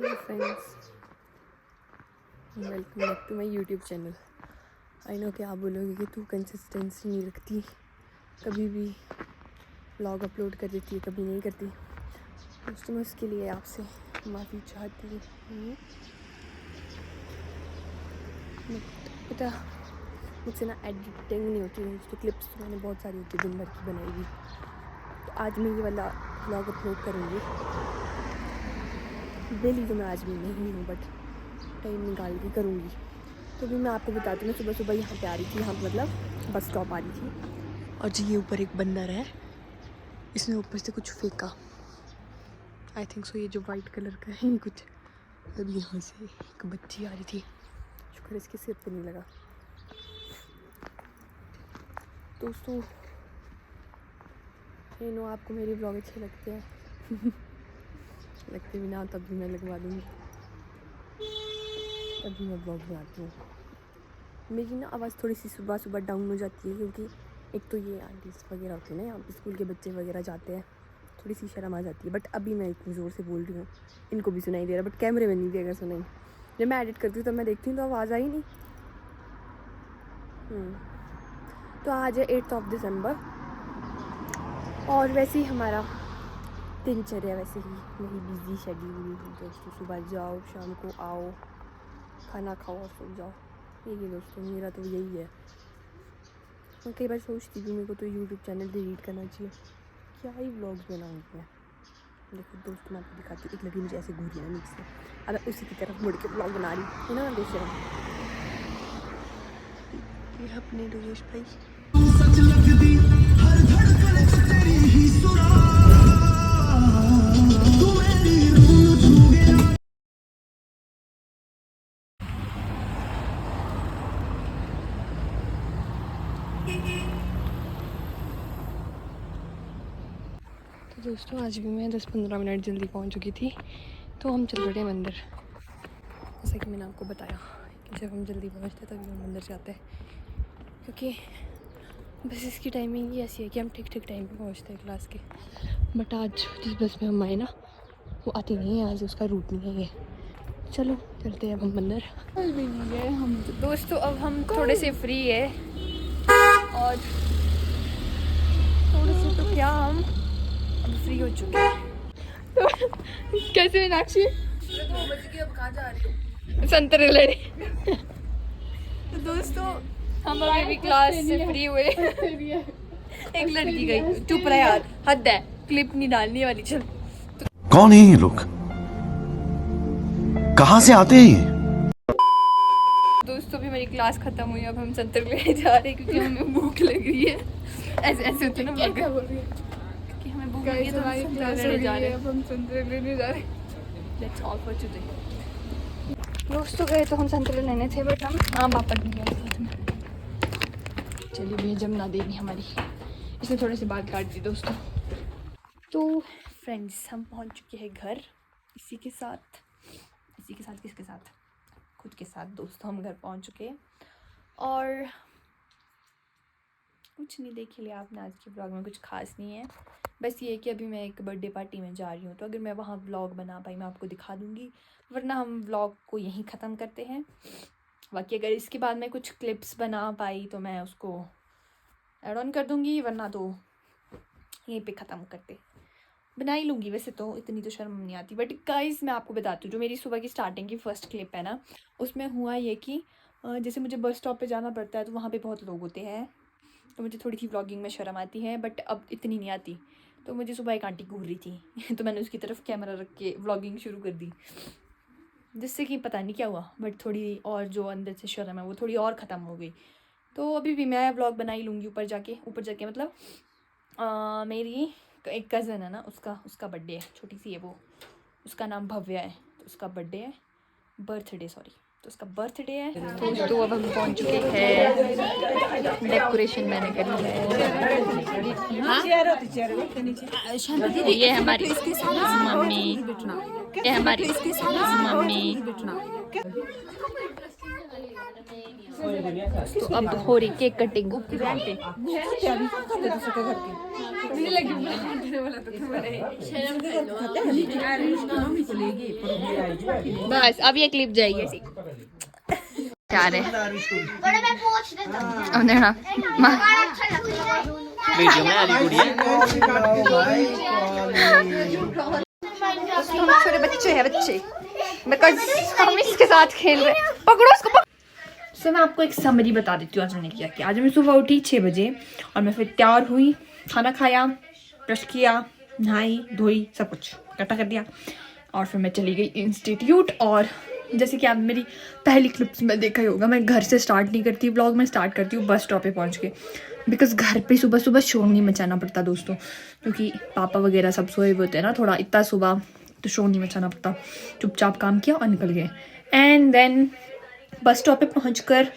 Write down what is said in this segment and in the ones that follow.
Hello friends, welcome back to my YouTube channel. I know कि आप बोलोगे कि तू कंसिस्टेंसी नहीं रखती, कभी भी व्लॉग अपलोड कर देती है, कभी नहीं करती। दोस्तों, मैं उसके लिए आपसे माफ़ी चाहती हूँ। पता मुझसे ना एडिटिंग नहीं होती दोस्तों। क्लिप्स तो मैंने बहुत सारी होती है दिन भर की बनाई हुई। तो आज मैं ये वाला व्लॉग अपलोड करूँगी। डेली तो मैं आज भी नहीं हूँ, बट टाइम निकाल के करूँगी। तो भी मैं आपको बताती हूँ, मैं सुबह सुबह यहाँ पे आ रही थी, यहाँ मतलब बस स्टॉप आ रही थी, और जी ये ऊपर एक बंदर है, इसने ऊपर से कुछ फेंका। आई थिंक सो ये जो वाइट कलर का है कुछ। तब यहाँ से एक बच्ची आ रही थी, शुक्र इसके सिर पे नहीं लगा। दोस्तों, यू नो आपको मेरे ब्लॉग अच्छे लगते हैं लगते भी ना, तब भी मैं लगवा दूँगी, तभी मैं ब्लॉग बनाती हूँ। मेरी ना आवाज़ थोड़ी सी सुबह सुबह डाउन हो जाती है, क्योंकि एक तो ये आंटीज़ वगैरह होती है ना, यहाँ पे स्कूल के बच्चे वगैरह जाते हैं, थोड़ी सी शर्म आ जाती है। बट अभी मैं इतनी ज़ोर से बोल रही हूँ, इनको भी सुनाई दे रहा है, बट कैमरे में नहीं देगा सुनाई। जब मैं एडिट करती हूँ तब मैं देखती हूँ तो आवाज़ आई नहीं। तो आज है 8 दिसंबर, और वैसे ही हमारा दिनचर्या वैसे ही मेरी बिजी शेड्यूल। दोस्तों, सुबह जाओ, शाम को आओ, खाना खाओ और सो जाओ। यही है दोस्तों, मेरा तो यही है। मैं कई बार सोचती थी मेरे को तो यूट्यूब चैनल डिलीट करना चाहिए, क्या ही व्लॉग्स बनाऊँगी मैं। देखो दोस्तों, मैं आपको दिखाती हूँ। एक लड़की मुझे ऐसे घूर रही है नीचे, अब मैं उसी की तरफ मुड़ के व्लॉग बना रही हूँ ना। देखिए ये अपने दोस्त भाई। तो दोस्तों, आज भी मैं 10-15 मिनट जल्दी पहुंच चुकी थी। तो हम चल रहे मंदिर, जैसा कि मैंने आपको बताया कि जब हम जल्दी पहुंचते तभी हम मंदिर जाते हैं, क्योंकि बस इसकी टाइमिंग ही ऐसी है कि हम ठीक ठीक टाइम पे पहुंचते हैं क्लास के। बट आज जिस बस में हम आए ना, वो आती नहीं है, आज उसका रूट नहीं है ये। चलो चलते हैं अब हम मंदिर। कल भी नहीं गए हम तो। दोस्तों, अब हम थोड़े से फ्री है, और थोड़े से तो क्या, हम अब फ्री हो चुके हैं। तो कैसे मीनाक्षी? 2 बज गए, अब कहाँ जा रही हो? संतरे लड़े। तो दोस्तों, हम अभी भी क्लास से फ्री हुए। एक लड़की गई, चुप रहा यार, हद है, क्लिप नहीं डालने वाली। चल, कौन है ये लोग, कहाँ से आते हैं ये? दोस्तों भी मेरी क्लास खत्म हुई, अब हम संतरे लेने जा रहे हैं, क्योंकि हमें भूख लग रही है। ऐसे ऐसे होते ना, क्या बोल रही है? कि हमें भूख लगी है, तो हम क्लास संतरे लेने जा रहे हैं। अब हम संतरे लेने जा रहे हैं। That's all for today. दोस्तों गए तो हम संतरे लेने थे, बट हम आम पापड़ भी गए साथ में। चलिए बेजमना देवी हमारी, इसने थोड़े से बाल काट दी दोस्तों। तो फ्रेंड्स, हम पहुंच चुके हैं घर। इसी के साथ किसके साथ? खुद के साथ। दोस्तों, हम घर पहुंच चुके हैं, और कुछ नहीं देख लिया आपने आज के ब्लॉग में, कुछ खास नहीं है। बस ये है कि अभी मैं एक बर्थडे पार्टी में जा रही हूँ, तो अगर मैं वहाँ व्लॉग बना पाई मैं आपको दिखा दूँगी, वरना हम व्लॉग को यहीं ख़त्म करते हैं। बाकी अगर इसके बाद मैं कुछ क्लिप्स बना पाई तो मैं उसको ऐड ऑन कर दूँगी, वरना तो यहीं पे ख़त्म करते। बना ही लूँगी, वैसे तो इतनी तो शर्म नहीं आती। बट गाइस, मैं आपको बताती हूँ, जो मेरी सुबह की स्टार्टिंग की फ़र्स्ट क्लिप है ना, उसमें हुआ ये कि जैसे मुझे बस स्टॉप पे जाना पड़ता है, तो वहाँ पे बहुत लोग होते हैं, तो मुझे थोड़ी सी व्लॉगिंग में शर्म आती है, बट अब इतनी नहीं आती। तो मुझे सुबह एक आंटी घूर रही थी तो मैंने उसकी तरफ कैमरा रख के व्लॉगिंग शुरू कर दी, जिससे कि पता नहीं क्या हुआ, बट थोड़ी और जो अंदर से शर्म है वो थोड़ी और ख़त्म हो गई। तो अभी भी मैं व्लॉग बना ही लूँगी ऊपर जाके मतलब मेरी एक कज़न है ना, उसका बर्थडे है, छोटी सी है वो, उसका नाम भव्या है, तो उसका बर्थडे है, तो उसका बर्थडे है। तो अब हम पहुंच चुके हैं, डेकोरेशन मैंने करी है। हाँ? ये हमारी मम्मी, ये हमारी मम्मी। तो अब हो रही केक कटिंग। बस अब ये क्लिप जाएगी ऐसी। क्या रे अब देखना वीडियो में आ रही गुड़िया। छोटे बच्चे हैं बच्चे, बिकॉज हम इसके साथ खेल रहे हैं। पकड़ो उसको सो मैं आपको एक समरी बता देती हूँ आज मैंने क्या किया। आज मैं सुबह उठी 6 बजे और मैं फिर तैयार हुई, खाना खाया, ब्रश किया, नहाई धोई, सब कुछ इकट्ठा कर दिया और फिर मैं चली गई इंस्टीट्यूट। और जैसे कि आप मेरी पहली क्लिप्स में देखा ही होगा, मैं घर से स्टार्ट नहीं करती ब्लॉग, मैं स्टार्ट करती हूँ बस स्टॉप पे पहुँच के। बिकॉज घर पे सुबह सुबह शोर नहीं मचाना पड़ता दोस्तों, क्योंकि पापा वगैरह सब सोए हुए होते हैं ना थोड़ा इतना सुबह, तो शोर नहीं मचाना पड़ता। चुपचाप काम किया और निकल गए। एंड देन बस स्टॉप पे पहुंचकर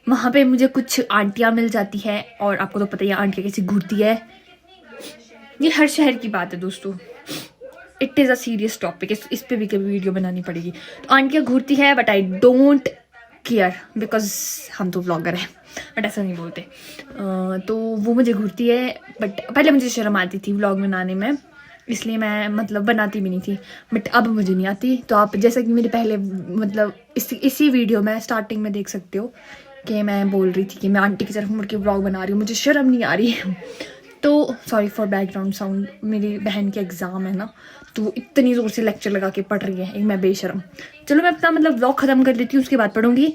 वहाँ पे मुझे कुछ आंटियाँ मिल जाती है और आपको तो पता ही है आंटियाँ कैसी घूरती है। ये हर शहर की बात है दोस्तों, it is a serious topic, इस पे भी कभी वीडियो बनानी पड़ेगी। तो आंटियाँ घूरती है but I don't care because हम तो व्लॉगर हैं, बट ऐसा नहीं बोलते। तो वो मुझे घूरती है, बट पहले मुझे शर्म आती थी व्लॉग बनाने में, इसलिए मैं मतलब बनाती भी नहीं थी, बट अब मुझे नहीं आती। तो आप जैसा कि मेरे पहले मतलब इसी वीडियो में स्टार्टिंग में देख सकते हो कि मैं बोल रही थी कि मैं आंटी की तरफ मुड़ के व्लॉग बना रही हूँ, मुझे शर्म नहीं आ रही है। तो सॉरी फॉर बैकग्राउंड साउंड, मेरी बहन के एग्ज़ाम है ना, तो वो इतनी ज़ोर से लेक्चर लगा के पढ़ रही है, एक मैं बेशरम। चलो मैं अपना मतलब व्लॉग ख़त्म कर लेती हूँ, उसके बाद पढ़ूँगी।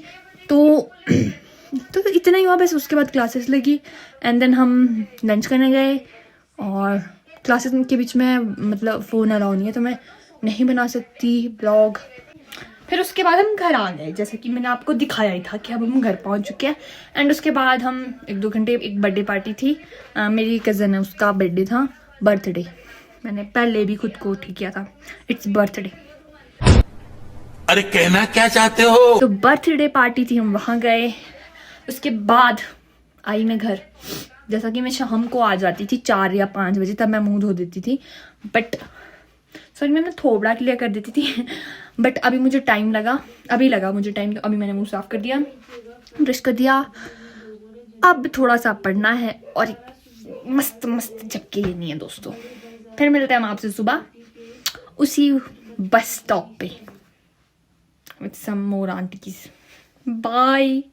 तो इतना ही हुआ बस। उसके बाद क्लासेस लगी एंड देन हम लंच करने गए और क्लासेस के बीच में मतलब फ़ोन अलाउ नहीं है तो मैं नहीं बना सकती ब्लॉग। फिर उसके बाद हम घर आ गए, जैसे कि मैंने आपको दिखाया ही था कि अब हम घर पहुंच चुके हैं। एंड उसके बाद हम 1-2 घंटे, एक बर्थडे पार्टी थी, मेरी कज़न है उसका बर्थडे था, बर्थडे मैंने पहले भी खुद को ठीक किया था, इट्स बर्थडे। अरे कहना क्या चाहते हो? तो बर्थडे पार्टी थी, हम वहाँ गए। उसके बाद आई मैं घर, जैसा कि मैं शाम को आ जाती थी 4 या 5 बजे, तब मैं मुंह धो देती थी, बट सॉरी मैं थोबड़ा क्लियर कर देती थी। बट अभी मुझे टाइम लगा, अभी लगा मुझे टाइम, तो अभी मैंने मुंह साफ़ कर दिया, ब्रश कर दिया। अब थोड़ा सा पढ़ना है और मस्त मस्त झपकी लेनी है दोस्तों। फिर मिलते हैं हम आपसे सुबह उसी बस स्टॉप पे with some more aunties. Bye.